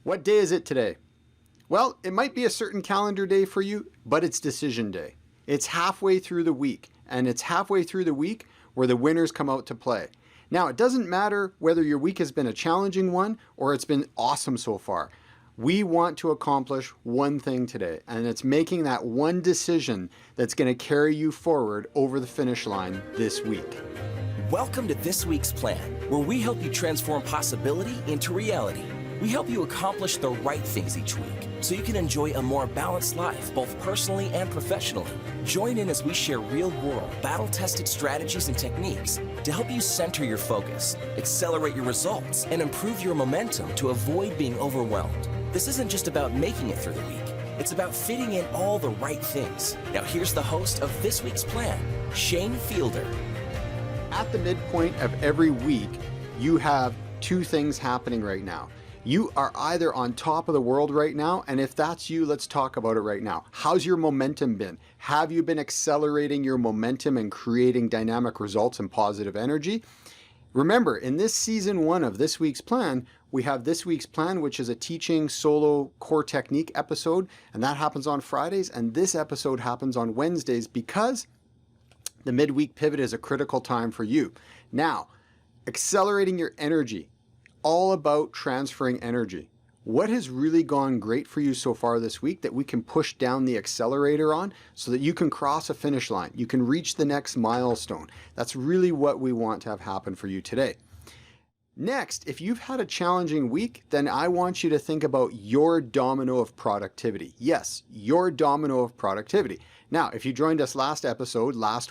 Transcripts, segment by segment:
What day is it today? Well, it might be a certain calendar day for you, but it's decision day. It's halfway through the week, and it's halfway through the week where the winners come out to play. Now, it doesn't matter whether your week has been a challenging one or it's been awesome so far. We want to accomplish one thing today, and it's making that one decision that's going to carry you forward over the finish line this week. Welcome to this week's plan, where we help you transform possibility into reality. We help you accomplish the right things each week so you can enjoy a more balanced life, both personally and professionally. Join in as we share real-world, battle-tested strategies and techniques to help you center your focus, accelerate your results, and improve your momentum to avoid being overwhelmed. This isn't just about making it through the week. It's about fitting in all the right things. Now here's the host of this week's plan, Shane Fielder. At the midpoint of every week, you have two things happening right now. You are either on top of the world right now, and if that's you, let's talk about it right now. How's your momentum been? Have you been accelerating your momentum and creating dynamic results and positive energy? Remember, in this season 1 of this week's plan, we have this week's plan, which is a teaching solo core technique episode, and that happens on Fridays, and this episode happens on Wednesdays because the midweek pivot is a critical time for you. Now, accelerating your energy. All about transferring energy. What has really gone great for you so far this week that we can push down the accelerator on so that you can cross a finish line, you can reach the next milestone? That's really what we want to have happen for you today. Next, if you've had a challenging week, then I want you to think about your domino of productivity. Yes, your domino of productivity. Now, if you joined us last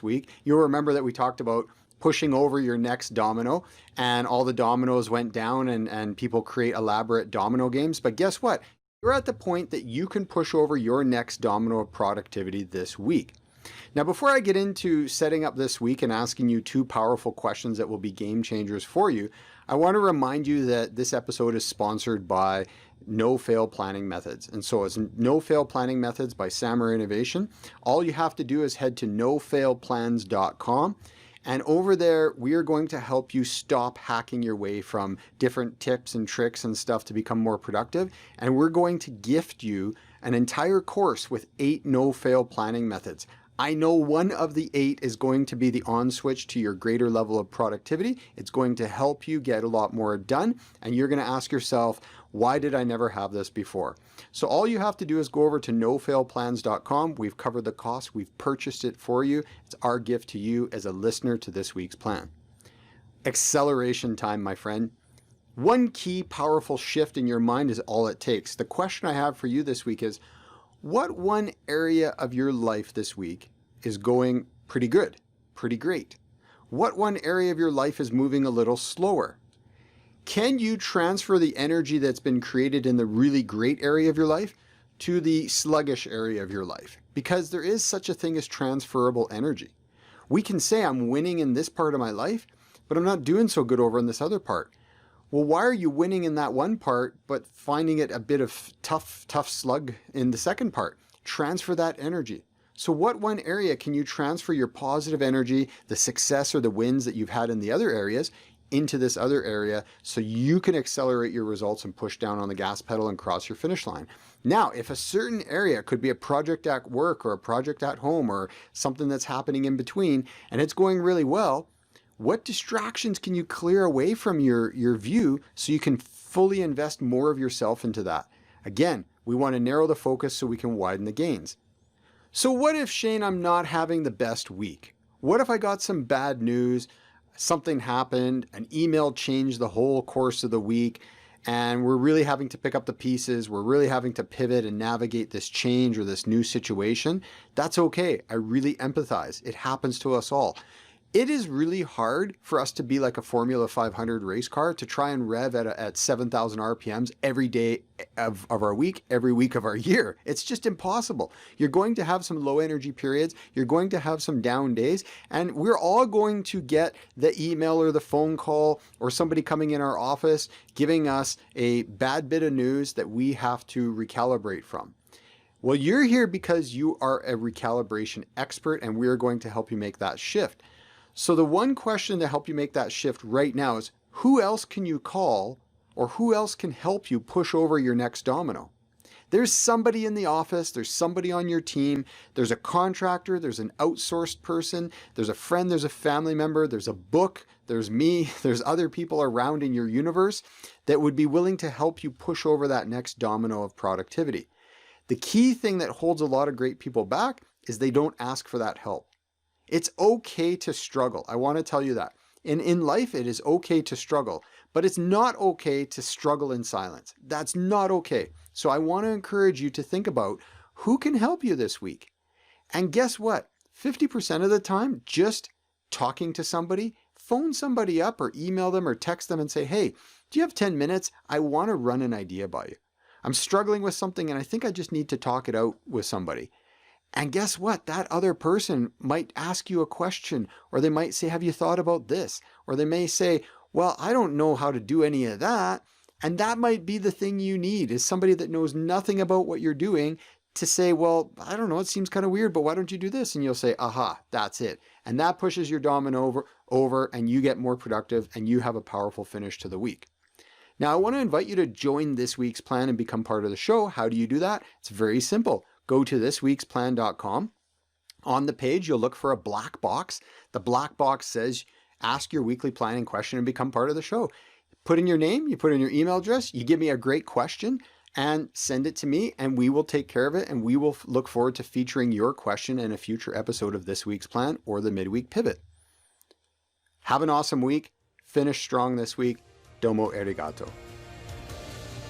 week, you'll remember that we talked about pushing over your next domino, and all the dominoes went down and people create elaborate domino games. But guess what? You're at the point that you can push over your next domino of productivity this week. Now, before I get into setting up this week and asking you two powerful questions that will be game changers for you, I want to remind you that this episode is sponsored by No Fail Planning Methods. And so it's No Fail Planning Methods by Sammer Innovation. All you have to do is head to nofailplans.com. And over there, we are going to help you stop hacking your way from different tips and tricks and stuff to become more productive. And we're going to gift you an entire course with 8 no-fail planning methods. I know one of the 8 is going to be the on switch to your greater level of productivity. It's going to help you get a lot more done. And you're going to ask yourself, why did I never have this before? So all you have to do is go over to nofailplans.com. We've covered the cost. We've purchased it for you. It's our gift to you as a listener to this week's plan. Acceleration time, my friend. One key powerful shift in your mind is all it takes. The question I have for you this week is, what one area of your life this week is going pretty good, pretty great? What one area of your life is moving a little slower? Can you transfer the energy that's been created in the really great area of your life to the sluggish area of your life? Because there is such a thing as transferable energy. We can say I'm winning in this part of my life, but I'm not doing so good over in this other part. Well, why are you winning in that one part, but finding it a bit of tough slug in the second part? Transfer that energy. So what one area can you transfer your positive energy, the success or the wins that you've had in the other areas, into this other area so you can accelerate your results and push down on the gas pedal and cross your finish line? Now, if a certain area could be a project at work or a project at home or something that's happening in between and it's going really well, what distractions can you clear away from your view so you can fully invest more of yourself into that? Again, we want to narrow the focus so we can widen the gains. So what if, Shane, I'm not having the best week? What if I got some bad news? Something happened, an email changed the whole course of the week, and we're really having to pick up the pieces. We're really having to pivot and navigate this change or this new situation. That's okay. I really empathize. It happens to us all. It is really hard for us to be like a Formula 500 race car, to try and rev at 7,000 RPMs every day of our week, every week of our year. It's just impossible. You're going to have some low energy periods. You're going to have some down days, and we're all going to get the email or the phone call or somebody coming in our office giving us a bad bit of news that we have to recalibrate from. Well, you're here because you are a recalibration expert, and we are going to help you make that shift. So the one question to help you make that shift right now is, who else can you call Or who else can help you push over your next domino? There's somebody in the office, there's somebody on your team, there's a contractor, there's an outsourced person, there's a friend, there's a family member, there's a book, there's me, there's other people around in your universe that would be willing to help you push over that next domino of productivity. The key thing that holds a lot of great people back is they don't ask for that help. It's okay to struggle. I want to tell you that. In life, it is okay to struggle, but it's not okay to struggle in silence. That's not okay. So I want to encourage you to think about who can help you this week. And guess what? 50% of the time, just talking to somebody, phone somebody up or email them or text them and say, hey, do you have 10 minutes? I want to run an idea by you. I'm struggling with something and I think I just need to talk it out with somebody. And guess what? That other person might ask you a question, or they might say, have you thought about this? Or they may say, well, I don't know how to do any of that. And that might be the thing you need, is somebody that knows nothing about what you're doing to say, well, I don't know, it seems kind of weird, but why don't you do this? And you'll say, aha, that's it. And that pushes your domino over and you get more productive and you have a powerful finish to the week. Now, I want to invite you to join this week's plan and become part of the show. How do you do that? It's very simple. Go to thisweeksplan.com. On the page, you'll look for a black box. The black box says, ask your weekly planning question and become part of the show. Put in your name, you put in your email address, you give me a great question and send it to me and we will take care of it, and we will look forward to featuring your question in a future episode of This Week's Plan or the Midweek Pivot. Have an awesome week. Finish strong this week. Domo arigato.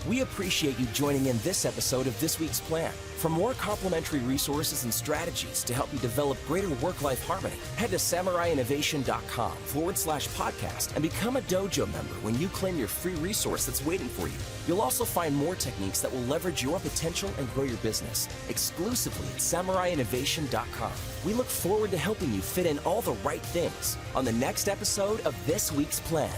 We appreciate you joining in this episode of This Week's Plan. For more complimentary resources and strategies to help you develop greater work-life harmony, head to samuraiinnovation.com/podcast and become a dojo member when you claim your free resource that's waiting for you. You'll also find more techniques that will leverage your potential and grow your business exclusively at samuraiinnovation.com. We look forward to helping you fit in all the right things on the next episode of This Week's Plan.